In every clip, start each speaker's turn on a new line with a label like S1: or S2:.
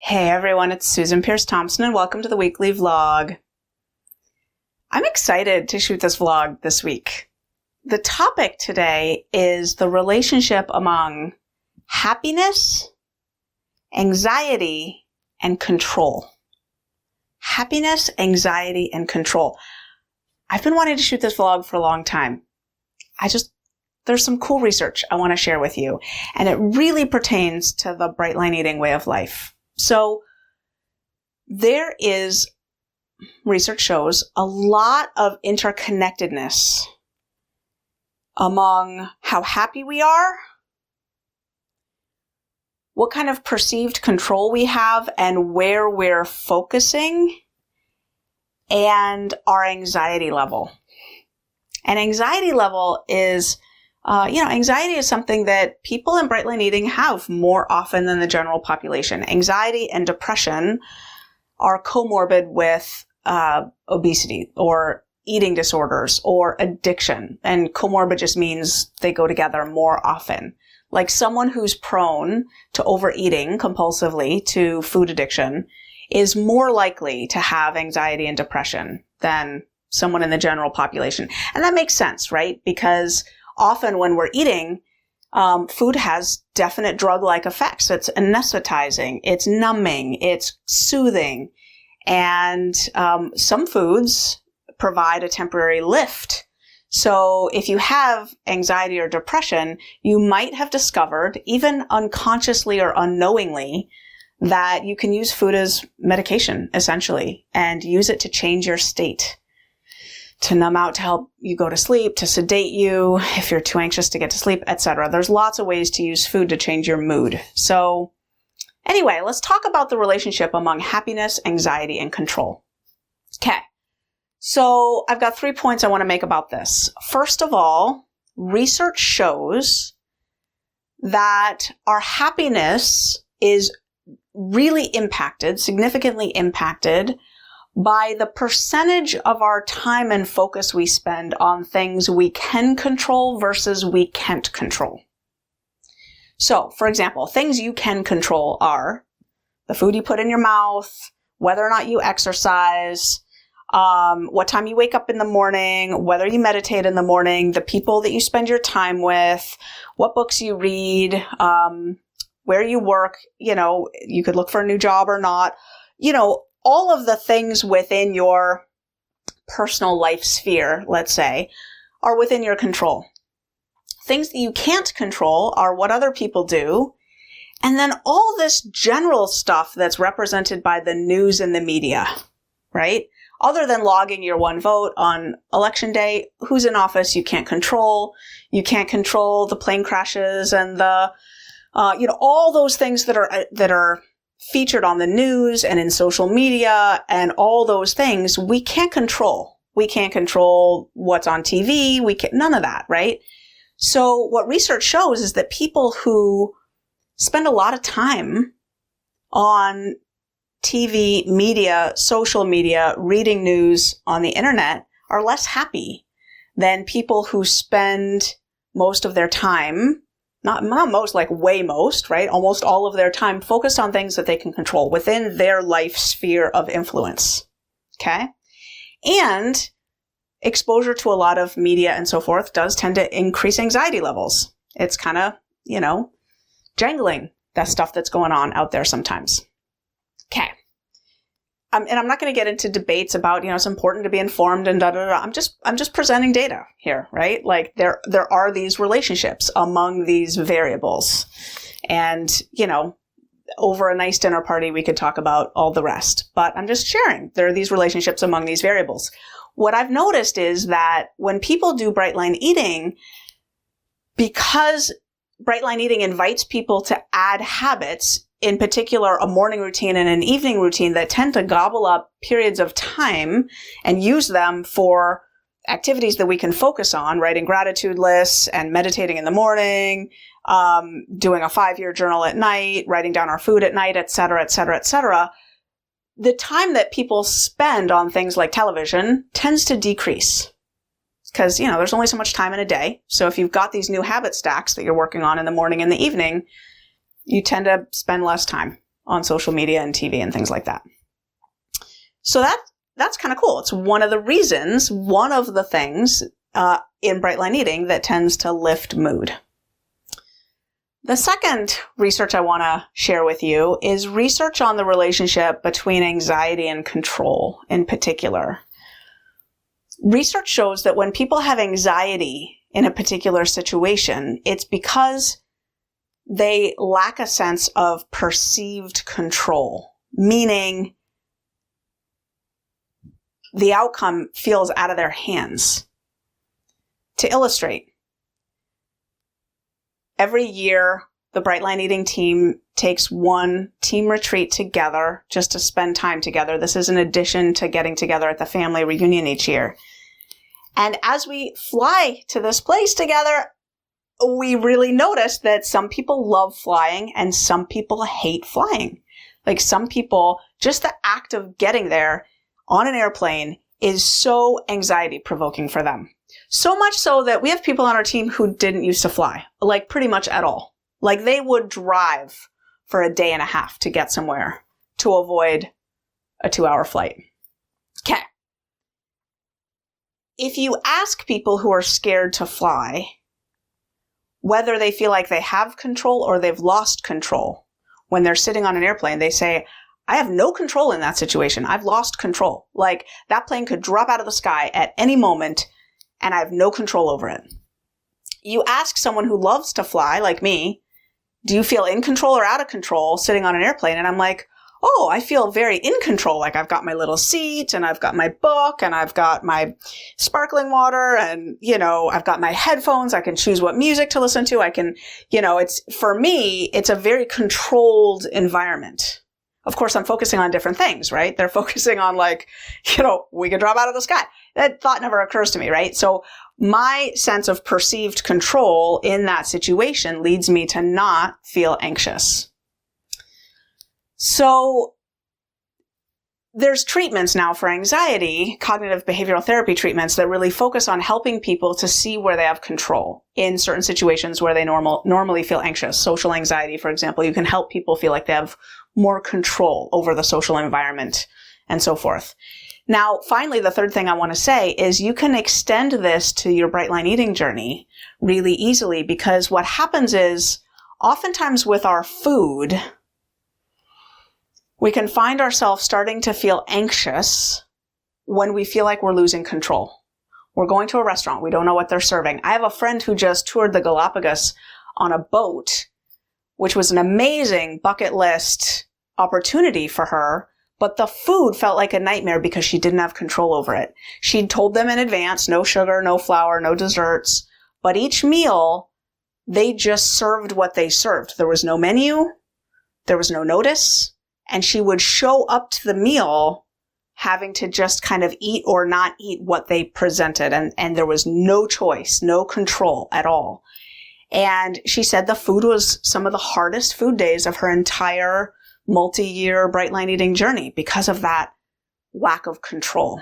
S1: Hey everyone, it's Susan Pierce Thompson and welcome to the weekly vlog. I'm excited to shoot this vlog this week. The topic today is the relationship among happiness, anxiety, and control. Happiness, anxiety, and control. I've been wanting to shoot this vlog for a long time. There's some cool research I want to share with you, and it really pertains to the Bright Line Eating way of life. So there is, research shows, a lot of interconnectedness among how happy we are, what kind of perceived control we have and where we're focusing, and our anxiety level. And anxiety level is anxiety is something that people in Bright Line Eating have more often than the general population. Anxiety and depression are comorbid with obesity or eating disorders or addiction. And comorbid just means they go together more often. Like someone who's prone to overeating compulsively, to food addiction, is more likely to have anxiety and depression than someone in the general population. And that makes sense, right? Because often when we're eating, food has definite drug-like effects. It's anesthetizing, it's numbing, it's soothing. And some foods provide a temporary lift. So if you have anxiety or depression, you might have discovered, even unconsciously or unknowingly, that you can use food as medication, essentially, and use it to change your state. To numb out, to help you go to sleep, to sedate you if you're too anxious to get to sleep, etc. There's lots of ways to use food to change your mood. So anyway, let's talk about the relationship among happiness, anxiety, and control. Okay. So I've got 3 points I want to make about this. First of all, research shows that our happiness is really impacted, significantly impacted, by the percentage of our time and focus we spend on things we can control versus we can't control. So, for example, things you can control are the food you put in your mouth, whether or not you exercise, what time you wake up in the morning, whether you meditate in the morning, the people that you spend your time with, what books you read, where you work, you could look for a new job or not, all of the things within your personal life sphere, let's say, are within your control. Things that you can't control are what other people do, and then all this general stuff that's represented by the news and the media, right? Other than logging your one vote on election day, who's in office you can't control. You can't control the plane crashes and the, all those things that are featured on the news and in social media and all those things we can't control. We can't control what's on TV. None of that, right? So what research shows is that people who spend a lot of time on TV, media, social media, reading news on the internet are less happy than people who spend most of their time, not most, like way most, right? Almost all of their time focused on things that they can control within their life sphere of influence. Okay? And exposure to a lot of media and so forth does tend to increase anxiety levels. It's kind of, jangling that stuff that's going on out there sometimes. Okay. And I'm not going to get into debates about, it's important to be informed and da-da-da. I'm just presenting data here, right? Like there are these relationships among these variables. And, over a nice dinner party, we could talk about all the rest. But I'm just sharing. There are these relationships among these variables. What I've noticed is that when people do Bright Line Eating, because Bright Line Eating invites people to add habits, in particular, a morning routine and an evening routine that tend to gobble up periods of time and use them for activities that we can focus on, writing gratitude lists and meditating in the morning, doing a 5-year journal at night, writing down our food at night, et cetera, et cetera, et cetera. The time that people spend on things like television tends to decrease. Because, there's only so much time in a day. So if you've got these new habit stacks that you're working on in the morning and the evening, you tend to spend less time on social media and TV and things like that. So that's kind of cool. It's one of the reasons, one of the things in Bright Line Eating that tends to lift mood. The second research I want to share with you is research on the relationship between anxiety and control in particular. Research shows that when people have anxiety in a particular situation, it's because they lack a sense of perceived control, meaning the outcome feels out of their hands. To illustrate, every year, the Bright Line Eating team takes one team retreat together just to spend time together. This is in addition to getting together at the family reunion each year. And as we fly to this place together, we really notice that some people love flying and some people hate flying. Like some people, just the act of getting there on an airplane is so anxiety provoking for them. So much so that we have people on our team who didn't used to fly, like pretty much at all. Like they would drive for a day and a half to get somewhere to avoid a 2-hour flight. Okay. If you ask people who are scared to fly whether they feel like they have control or they've lost control when they're sitting on an airplane, they say, I have no control in that situation. I've lost control. Like that plane could drop out of the sky at any moment and I have no control over it. You ask someone who loves to fly, like me, do you feel in control or out of control sitting on an airplane? And I'm like, oh, I feel very in control. Like I've got my little seat and I've got my book and I've got my sparkling water and, I've got my headphones. I can choose what music to listen to. I can, for me, it's a very controlled environment. Of course, I'm focusing on different things, right? They're focusing on we could drop out of the sky. That thought never occurs to me, right? So my sense of perceived control in that situation leads me to not feel anxious. So there's treatments now for anxiety, cognitive behavioral therapy treatments that really focus on helping people to see where they have control in certain situations where they normally feel anxious. Social anxiety, for example, you can help people feel like they have more control over the social environment and so forth. Now, finally, the third thing I want to say is you can extend this to your Bright Line Eating journey really easily because what happens is oftentimes with our food, we can find ourselves starting to feel anxious when we feel like we're losing control. We're going to a restaurant. We don't know what they're serving. I have a friend who just toured the Galapagos on a boat, which was an amazing bucket list opportunity for her, but the food felt like a nightmare because she didn't have control over it. She'd told them in advance, no sugar, no flour, no desserts, but each meal, they just served what they served. There was no menu. There was no notice. And she would show up to the meal having to just kind of eat or not eat what they presented. And there was no choice, no control at all. And she said the food was some of the hardest food days of her entire multi-year Bright Line Eating journey because of that lack of control.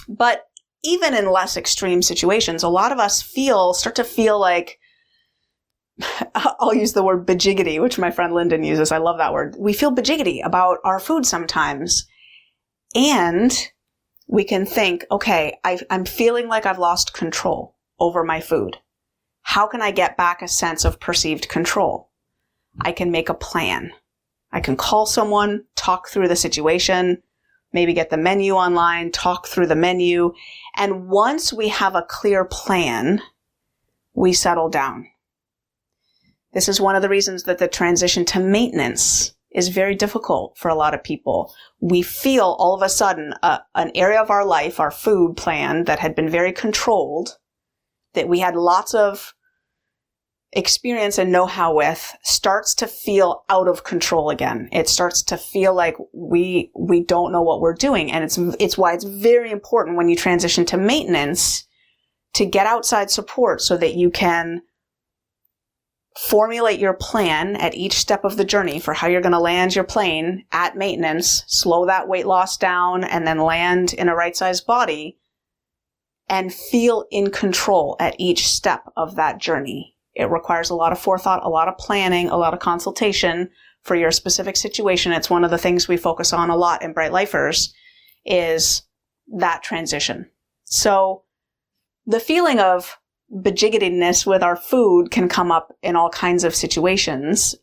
S1: But even in less extreme situations, a lot of us start to feel like, I'll use the word bajiggity, which my friend Lyndon uses. I love that word. We feel bajiggity about our food sometimes. And we can think, okay, I'm feeling like I've lost control over my food. How can I get back a sense of perceived control? I can make a plan. I can call someone, talk through the situation, maybe get the menu online, talk through the menu. And once we have a clear plan, we settle down. This is one of the reasons that the transition to maintenance is very difficult for a lot of people. We feel all of a sudden an area of our life, our food plan that had been very controlled, that we had lots of experience and know-how with, starts to feel out of control again. It starts to feel like we don't know what we're doing. And it's why it's very important when you transition to maintenance to get outside support so that you can formulate your plan at each step of the journey for how you're going to land your plane at maintenance, slow that weight loss down, and then land in a right-sized body and feel in control at each step of that journey. It requires a lot of forethought, a lot of planning, a lot of consultation for your specific situation. It's one of the things we focus on a lot in Bright Lifers, is that transition. So the feeling of bejiggitedness with our food can come up in all kinds of situations.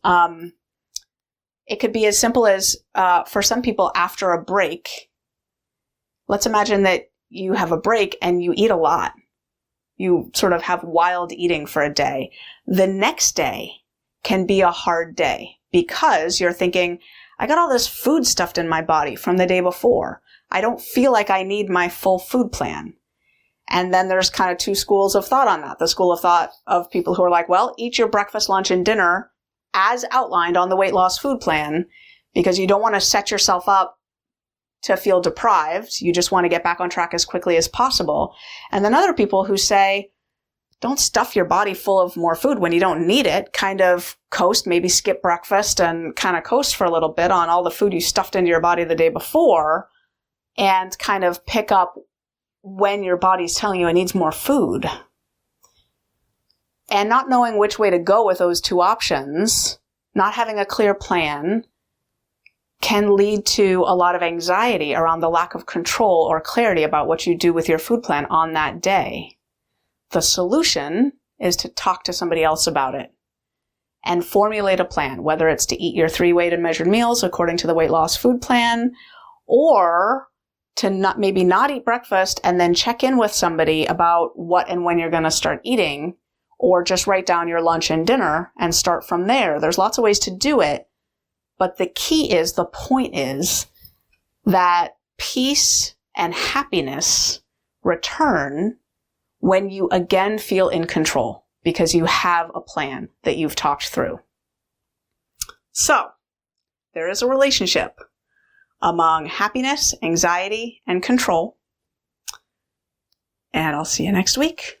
S1: It could be as simple as, for some people, after a break. Let's imagine that you have a break and you eat a lot. You sort of have wild eating for a day. The next day can be a hard day because you're thinking, I got all this food stuffed in my body from the day before. I don't feel like I need my full food plan. And then there's kind of two schools of thought on that. The school of thought of people who are like, well, eat your breakfast, lunch, and dinner as outlined on the weight loss food plan, because you don't want to set yourself up to feel deprived. You just want to get back on track as quickly as possible. And then other people who say, don't stuff your body full of more food when you don't need it. Kind of coast, maybe skip breakfast and kind of coast for a little bit on all the food you stuffed into your body the day before, and kind of pick up when your body's telling you it needs more food. And not knowing which way to go with those two options, not having a clear plan, can lead to a lot of anxiety around the lack of control or clarity about what you do with your food plan on that day. The solution is to talk to somebody else about it and formulate a plan, whether it's to eat your 3 weighted measured meals according to the weight loss food plan, or to maybe not eat breakfast and then check in with somebody about what and when you're going to start eating, or just write down your lunch and dinner and start from there. There's lots of ways to do it. But the point is that peace and happiness return when you again feel in control, because you have a plan that you've talked through. So, there is a relationship among happiness, anxiety, and control. And I'll see you next week.